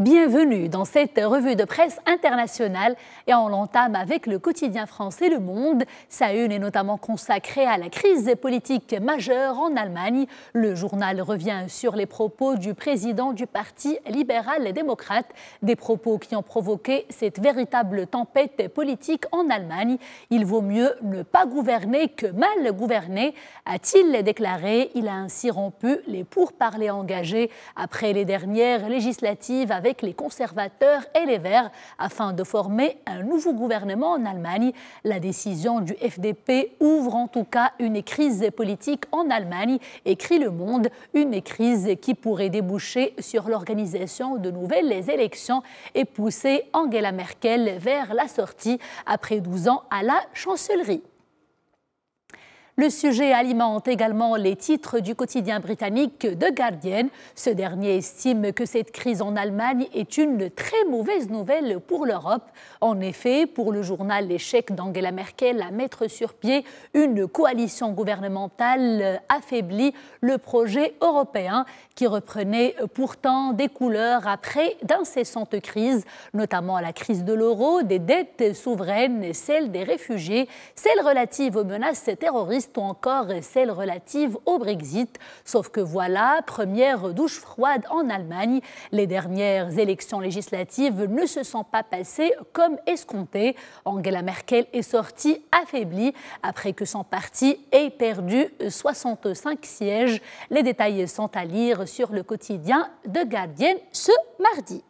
Bienvenue dans cette revue de presse internationale et on l'entame avec le quotidien français Le Monde. Sa une est notamment consacrée à la crise politique majeure en Allemagne. Le journal revient sur les propos du président du Parti libéral et démocrate, des propos qui ont provoqué cette véritable tempête politique en Allemagne. Il vaut mieux ne pas gouverner que mal gouverner, a-t-il déclaré. Il a ainsi rompu les pourparlers engagés après les dernières législatives avec les conservateurs et les Verts afin de former un nouveau gouvernement en Allemagne. La décision du FDP ouvre en tout cas une crise politique en Allemagne, écrit Le Monde, une crise qui pourrait déboucher sur l'organisation de nouvelles élections et pousser Angela Merkel vers la sortie après 12 ans à la chancellerie. Le sujet alimente également les titres du quotidien britannique The Guardian. Ce dernier estime que cette crise en Allemagne est une très mauvaise nouvelle pour l'Europe. En effet, pour le journal, l'échec d'Angela Merkel à mettre sur pied une coalition gouvernementale affaiblit le projet européen qui reprenait pourtant des couleurs après d'incessantes crises, notamment la crise de l'euro, des dettes souveraines, celle des réfugiés, celle relative aux menaces terroristes ou encore celle relative au Brexit. Sauf que voilà, première douche froide en Allemagne. Les dernières élections législatives ne se sont pas passées comme escompté. Angela Merkel est sortie affaiblie après que son parti ait perdu 65 sièges. Les détails sont à lire sur le quotidien The Guardian ce mardi.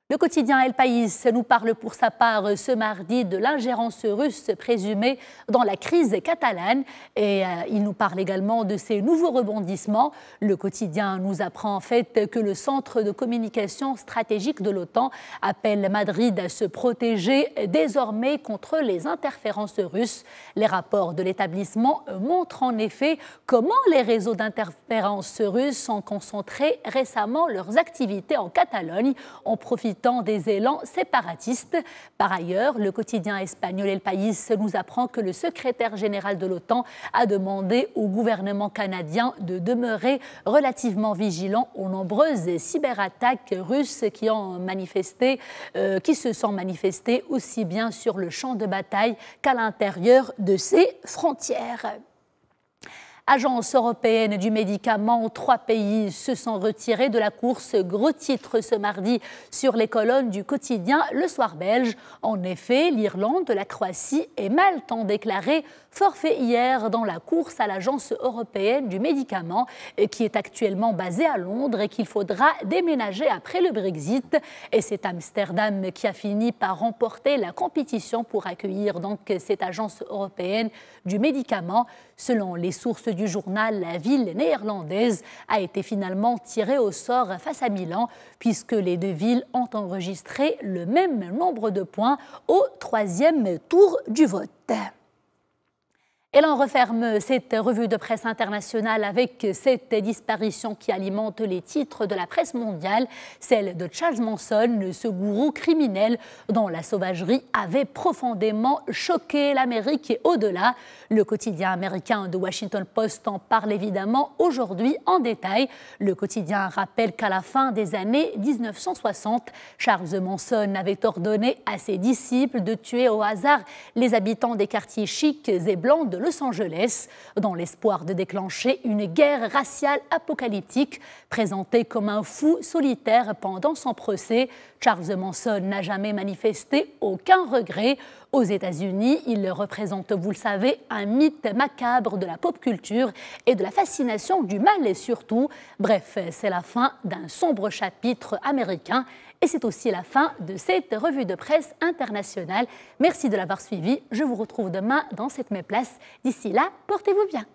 Le quotidien El País nous parle pour sa part ce mardi de l'ingérence russe présumée dans la crise catalane et il nous parle également de ces nouveaux rebondissements. Le quotidien nous apprend en fait que le centre de communication stratégique de l'OTAN appelle Madrid à se protéger désormais contre les interférences russes. Les rapports de l'établissement montrent en effet comment les réseaux d'interférences russes ont concentré récemment leurs activités en Catalogne en profitant des élans séparatistes. Par ailleurs, le quotidien espagnol El País nous apprend que le secrétaire général de l'OTAN a demandé au gouvernement canadien de demeurer relativement vigilant aux nombreuses cyberattaques russes qui se sont manifestées aussi bien sur le champ de bataille qu'à l'intérieur de ses frontières. Agence européenne du médicament, 3 pays se sont retirés de la course. Gros titre ce mardi sur les colonnes du quotidien Le Soir belge. En effet, l'Irlande, la Croatie et Malte ont déclaré forfait hier dans la course à l'Agence européenne du médicament qui est actuellement basée à Londres et qu'il faudra déménager après le Brexit. Et c'est Amsterdam qui a fini par remporter la compétition pour accueillir donc cette Agence européenne du médicament. Selon les sources du journal, la ville néerlandaise a été finalement tirée au sort face à Milan puisque les deux villes ont enregistré le même nombre de points au 3e tour du vote. Et l'on referme cette revue de presse internationale avec cette disparition qui alimente les titres de la presse mondiale, celle de Charles Manson, ce gourou criminel dont la sauvagerie avait profondément choqué l'Amérique et au-delà. Le quotidien américain The Washington Post en parle évidemment aujourd'hui en détail. Le quotidien rappelle qu'à la fin des années 1960, Charles Manson avait ordonné à ses disciples de tuer au hasard les habitants des quartiers chics et blancs de Los Angeles, dans l'espoir de déclencher une guerre raciale apocalyptique. Présenté comme un fou solitaire pendant son procès, Charles Manson n'a jamais manifesté aucun regret. Aux États-Unis, il représente, vous le savez, un mythe macabre de la pop culture et de la fascination du mal et surtout. Bref, c'est la fin d'un sombre chapitre américain et c'est aussi la fin de cette revue de presse internationale. Merci de l'avoir suivi. Je vous retrouve demain dans cette même place. D'ici là, portez-vous bien.